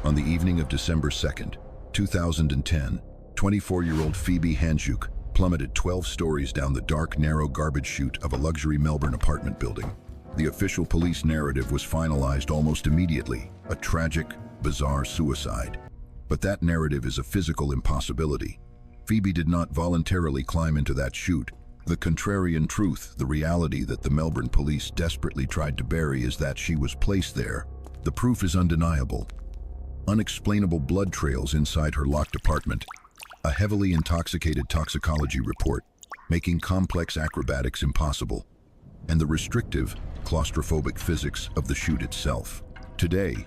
On the evening of December 2nd, 2010, 24-year-old Phoebe Handsjuk plummeted 12 stories down the dark, narrow garbage chute of a luxury Melbourne apartment building. The official police narrative was finalized almost immediately, a tragic, bizarre suicide. But that narrative is a physical impossibility. Phoebe did not voluntarily climb into that chute. The contrarian truth, the reality that the Melbourne police desperately tried to bury, is that she was placed there. The proof is undeniable. Unexplainable blood trails inside her locked apartment, a heavily intoxicated toxicology report, making complex acrobatics impossible, and the restrictive, claustrophobic physics of the chute itself. Today,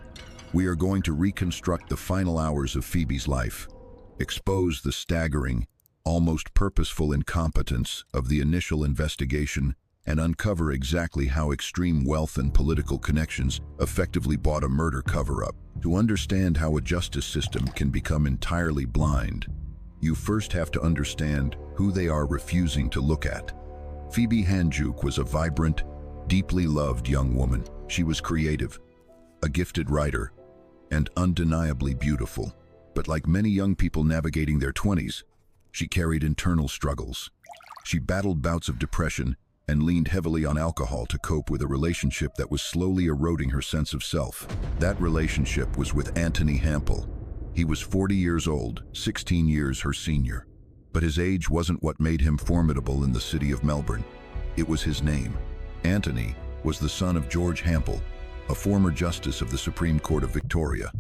we are going to reconstruct the final hours of Phoebe's life, expose the staggering, almost purposeful incompetence of the initial investigation, and uncover exactly how extreme wealth and political connections effectively bought a murder cover-up. To understand how a justice system can become entirely blind, you first have to understand who they are refusing to look at. Phoebe Handsjuk was a vibrant, deeply loved young woman. She was creative, a gifted writer, and undeniably beautiful. But like many young people navigating their 20s, she carried internal struggles. She battled bouts of depression and leaned heavily on alcohol to cope with a relationship that was slowly eroding her sense of self. That relationship was with Antony Hampel. He was 40 years old, 16 years her senior. But his age wasn't what made him formidable in the city of Melbourne. It was his name. Antony was the son of George Hampel, a former justice of the Supreme Court of Victoria.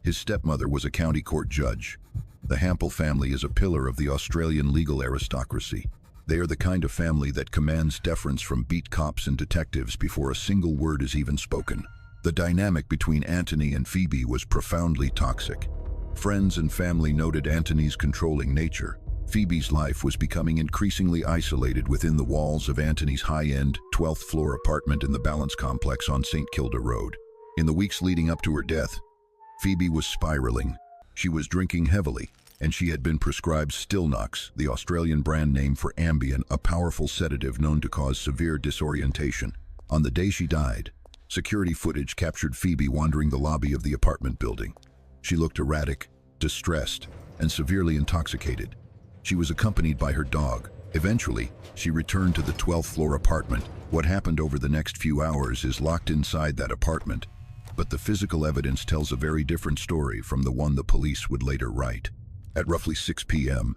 His stepmother was a county court judge. The Hampel family is a pillar of the Australian legal aristocracy. They are the kind of family that commands deference from beat cops and detectives before a single word is even spoken. The dynamic between Antony and Phoebe was profoundly toxic. Friends and family noted Antony's controlling nature. Phoebe's life was becoming increasingly isolated within the walls of Antony's high-end, 12th floor apartment in the Balance Complex on St Kilda Road. In the weeks leading up to her death, Phoebe was spiraling. She was drinking heavily, and she had been prescribed Stilnox, the Australian brand name for Ambien, a powerful sedative known to cause severe disorientation. On the day she died, security footage captured Phoebe wandering the lobby of the apartment building. She looked erratic, distressed, and severely intoxicated. She was accompanied by her dog. Eventually, she returned to the 12th floor apartment. What happened over the next few hours is locked inside that apartment, but the physical evidence tells a very different story from the one the police would later write. At roughly 6 p.m.,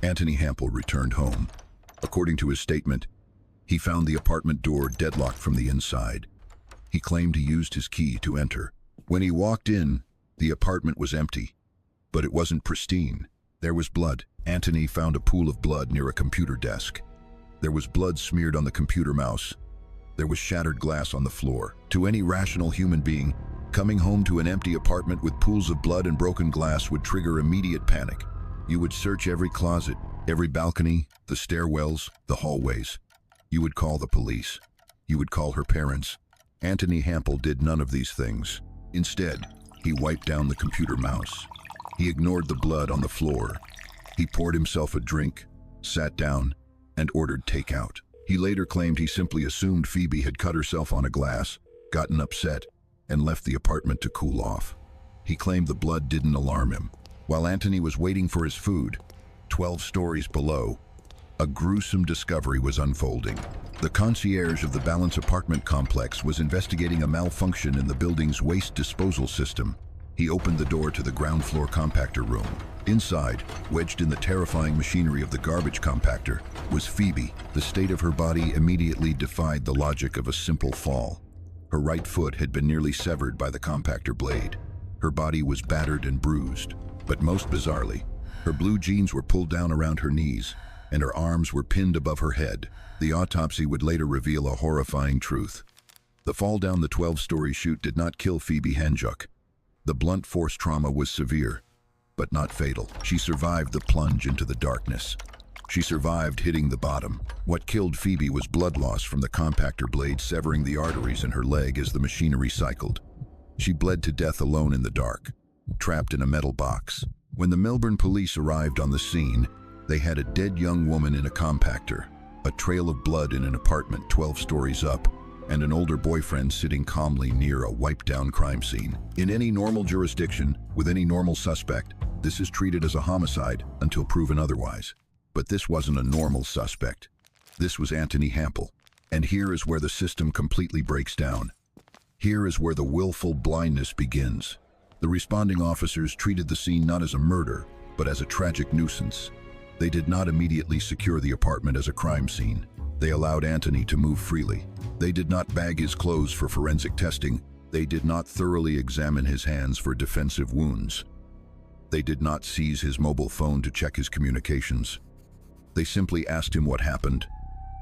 Antony Hampel returned home. According to his statement, he found the apartment door deadlocked from the inside. He claimed he used his key to enter. When he walked in, the apartment was empty, but it wasn't pristine. There was blood. Antony found a pool of blood near a computer desk. There was blood smeared on the computer mouse. There was shattered glass on the floor. To any rational human being, coming home to an empty apartment with pools of blood and broken glass would trigger immediate panic. You would search every closet, every balcony, the stairwells, the hallways. You would call the police. You would call her parents. Antony Hampel did none of these things. Instead, he wiped down the computer mouse. He ignored the blood on the floor. He poured himself a drink, sat down, and ordered takeout. He later claimed he simply assumed Phoebe had cut herself on a glass, gotten upset, and left the apartment to cool off. He claimed the blood didn't alarm him. While Antony was waiting for his food, 12 stories below, a gruesome discovery was unfolding. The concierge of the Balance apartment complex was investigating a malfunction in the building's waste disposal system. He opened the door to the ground floor compactor room. Inside, wedged in the terrifying machinery of the garbage compactor, was Phoebe. The state of her body immediately defied the logic of a simple fall. Her right foot had been nearly severed by the compactor blade. Her body was battered and bruised, but most bizarrely, her blue jeans were pulled down around her knees, and her arms were pinned above her head. The autopsy would later reveal a horrifying truth. The fall down the 12-story chute did not kill Phoebe Handsjuk. The blunt force trauma was severe, but not fatal. She survived the plunge into the darkness. She survived hitting the bottom. What killed Phoebe was blood loss from the compactor blade severing the arteries in her leg as the machinery cycled. She bled to death alone in the dark, trapped in a metal box. When the Melbourne police arrived on the scene, they had a dead young woman in a compactor, a trail of blood in an apartment 12 stories up, and an older boyfriend sitting calmly near a wiped-down crime scene. In any normal jurisdiction, with any normal suspect, this is treated as a homicide until proven otherwise. But this wasn't a normal suspect. This was Antony Hampel. And here is where the system completely breaks down. Here is where the willful blindness begins. The responding officers treated the scene not as a murder, but as a tragic nuisance. They did not immediately secure the apartment as a crime scene. They allowed Antony to move freely. They did not bag his clothes for forensic testing. They did not thoroughly examine his hands for defensive wounds. They did not seize his mobile phone to check his communications. They simply asked him what happened,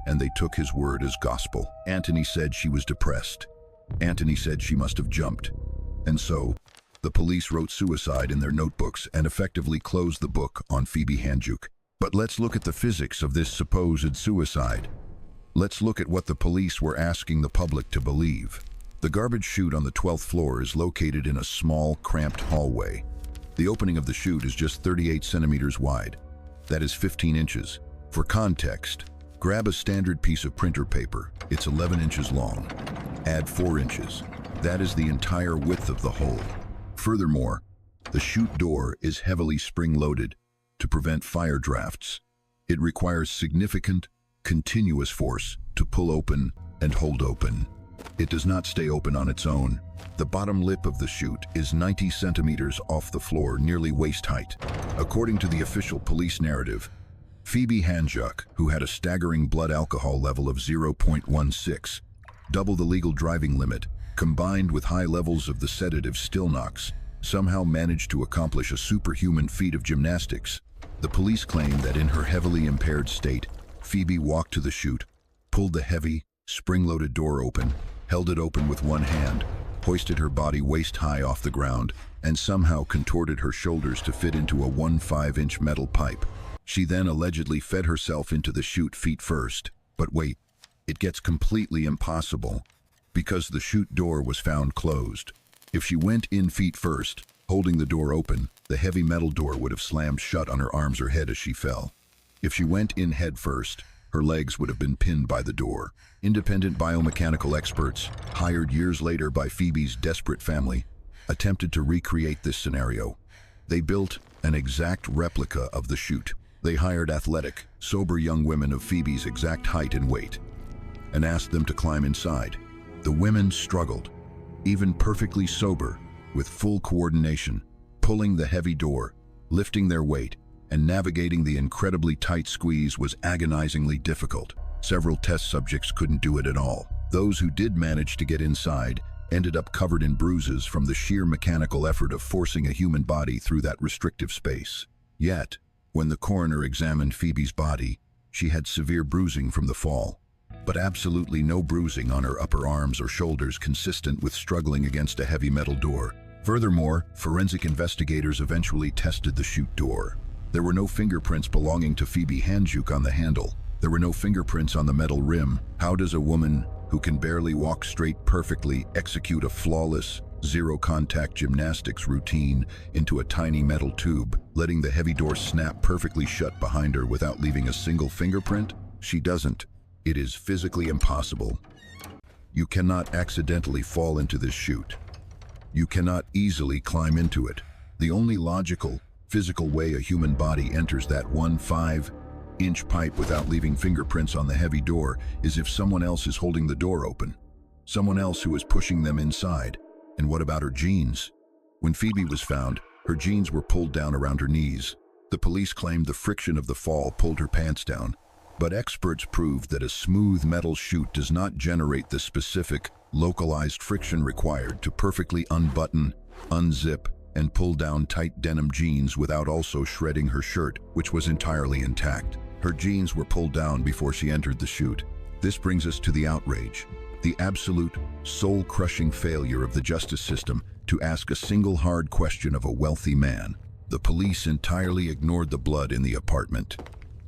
and they took his word as gospel. Antony said she was depressed. Antony said she must have jumped. And so, the police wrote suicide in their notebooks and effectively closed the book on Phoebe Handsjuk. But let's look at the physics of this supposed suicide. Let's look at what the police were asking the public to believe. The garbage chute on the 12th floor is located in a small, cramped hallway. The opening of the chute is just 38 centimeters wide. That is 15 inches. For context, grab a standard piece of printer paper. It's 11 inches long. Add 4 inches. That is the entire width of the hole. Furthermore, the chute door is heavily spring-loaded to prevent fire drafts. It requires significant, continuous force to pull open and hold open. It does not stay open on its own. The bottom lip of the chute is 90 centimeters off the floor, nearly waist height. According to the official police narrative, Phoebe Handsjuk, who had a staggering blood alcohol level of 0.16, double the legal driving limit, combined with high levels of the sedative Stilnox, somehow managed to accomplish a superhuman feat of gymnastics. The police claim that in her heavily impaired state, Phoebe walked to the chute, pulled the heavy, spring-loaded door open, held it open with one hand, hoisted her body waist-high off the ground, and somehow contorted her shoulders to fit into a 1.5-inch metal pipe. She then allegedly fed herself into the chute feet first. But wait, it gets completely impossible, because the chute door was found closed. If she went in feet first, holding the door open, the heavy metal door would have slammed shut on her arms or head as she fell. If she went in head first, her legs would have been pinned by the door. Independent biomechanical experts, hired years later by Phoebe's desperate family, attempted to recreate this scenario. They built an exact replica of the chute. They hired athletic, sober young women of Phoebe's exact height and weight, and asked them to climb inside. The women struggled, even perfectly sober, with full coordination, pulling the heavy door, lifting their weight, and navigating the incredibly tight squeeze was agonizingly difficult. Several test subjects couldn't do it at all. Those who did manage to get inside ended up covered in bruises from the sheer mechanical effort of forcing a human body through that restrictive space. Yet, when the coroner examined Phoebe's body, she had severe bruising from the fall, but absolutely no bruising on her upper arms or shoulders consistent with struggling against a heavy metal door. Furthermore, forensic investigators eventually tested the chute door. There were no fingerprints belonging to Phoebe Handsjuk on the handle. There were no fingerprints on the metal rim. How does a woman who can barely walk straight perfectly execute a flawless, zero-contact gymnastics routine into a tiny metal tube, letting the heavy door snap perfectly shut behind her without leaving a single fingerprint? She doesn't. It is physically impossible. You cannot accidentally fall into this chute. You cannot easily climb into it. The only logical, physical way a human body enters that 1.5-inch pipe without leaving fingerprints on the heavy door is if someone else is holding the door open. Someone else who is pushing them inside. And what about her jeans? When Phoebe was found, her jeans were pulled down around her knees. The police claimed the friction of the fall pulled her pants down. But experts proved that a smooth metal chute does not generate the specific, localized friction required to perfectly unbutton, unzip, and pull down tight denim jeans without also shredding her shirt, which was entirely intact. Her jeans were pulled down before she entered the chute. This brings us to the outrage, the absolute, soul-crushing failure of the justice system to ask a single hard question of a wealthy man. The police entirely ignored the blood in the apartment.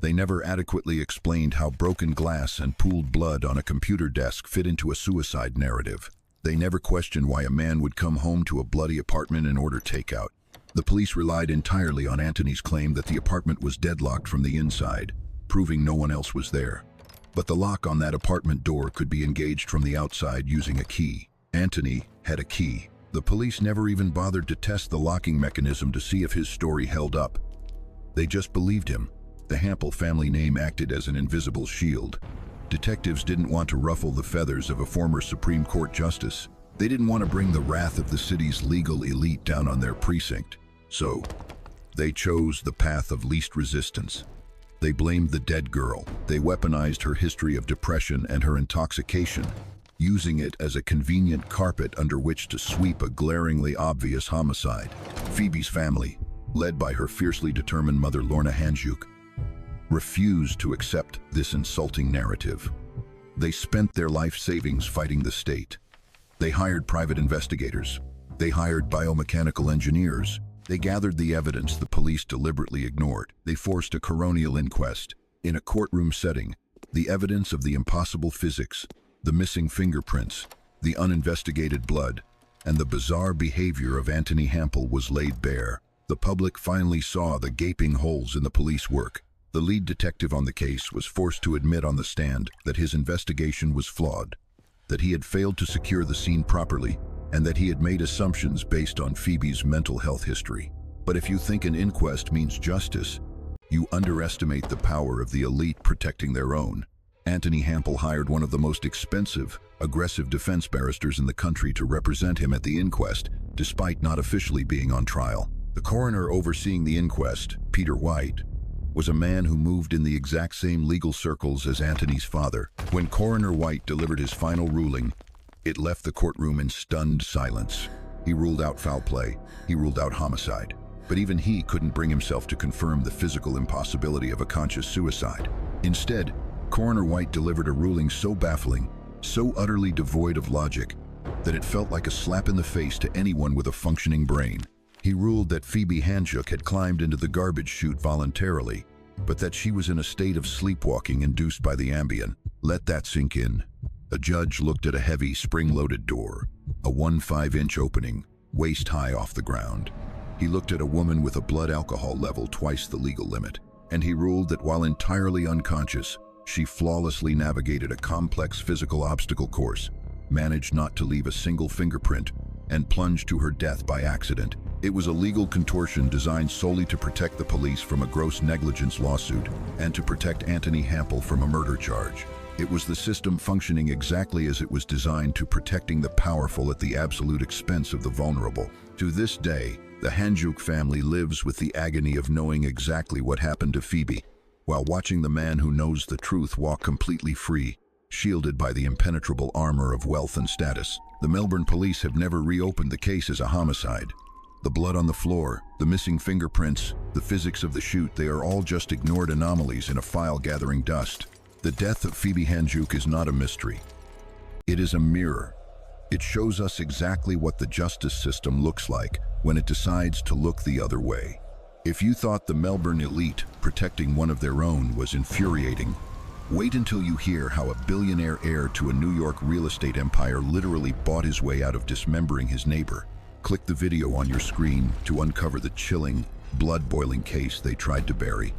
They never adequately explained how broken glass and pooled blood on a computer desk fit into a suicide narrative. They never questioned why a man would come home to a bloody apartment and order takeout. The police relied entirely on Antony's claim that the apartment was deadlocked from the inside, proving no one else was there. But the lock on that apartment door could be engaged from the outside using a key. Antony had a key. The police never even bothered to test the locking mechanism to see if his story held up. They just believed him. The Hampel family name acted as an invisible shield. Detectives didn't want to ruffle the feathers of a former Supreme Court justice. They didn't want to bring the wrath of the city's legal elite down on their precinct. So, they chose the path of least resistance. They blamed the dead girl. They weaponized her history of depression and her intoxication, using it as a convenient carpet under which to sweep a glaringly obvious homicide. Phoebe's family, led by her fiercely determined mother Lorna Handsjuk, refused to accept this insulting narrative. They spent their life savings fighting the state. They hired private investigators. They hired biomechanical engineers. They gathered the evidence the police deliberately ignored. They forced a coronial inquest. In a courtroom setting, the evidence of the impossible physics, the missing fingerprints, the uninvestigated blood, and the bizarre behavior of Antony Hampel was laid bare. The public finally saw the gaping holes in the police work. The lead detective on the case was forced to admit on the stand that his investigation was flawed, that he had failed to secure the scene properly, and that he had made assumptions based on Phoebe's mental health history. But if you think an inquest means justice, you underestimate the power of the elite protecting their own. Antony Hampel hired one of the most expensive, aggressive defense barristers in the country to represent him at the inquest, despite not officially being on trial. The coroner overseeing the inquest, Peter White, was a man who moved in the exact same legal circles as Antony's father. When Coroner White delivered his final ruling, it left the courtroom in stunned silence. He ruled out foul play. He ruled out homicide. But even he couldn't bring himself to confirm the physical impossibility of a conscious suicide. Instead, Coroner White delivered a ruling so baffling, so utterly devoid of logic, that it felt like a slap in the face to anyone with a functioning brain. He ruled that Phoebe Handsjuk had climbed into the garbage chute voluntarily, but that she was in a state of sleepwalking induced by the Ambien. Let that sink in. A judge looked at a heavy, spring-loaded door, a 1.5-inch opening, waist-high off the ground. He looked at a woman with a blood alcohol level twice the legal limit, and he ruled that while entirely unconscious, she flawlessly navigated a complex physical obstacle course, managed not to leave a single fingerprint, and plunged to her death by accident. It was a legal contortion designed solely to protect the police from a gross negligence lawsuit and to protect Antony Hampel from a murder charge. It was the system functioning exactly as it was designed, to protecting the powerful at the absolute expense of the vulnerable. To this day, the Handsjuk family lives with the agony of knowing exactly what happened to Phoebe, while watching the man who knows the truth walk completely free, shielded by the impenetrable armor of wealth and status. The Melbourne police have never reopened the case as a homicide. The blood on the floor, the missing fingerprints, the physics of the chute, they are all just ignored anomalies in a file gathering dust. The death of Phoebe Handsjuk is not a mystery. It is a mirror. It shows us exactly what the justice system looks like when it decides to look the other way. If you thought the Melbourne elite protecting one of their own was infuriating, wait until you hear how a billionaire heir to a New York real estate empire literally bought his way out of dismembering his neighbor. Click the video on your screen to uncover the chilling, blood-boiling case they tried to bury.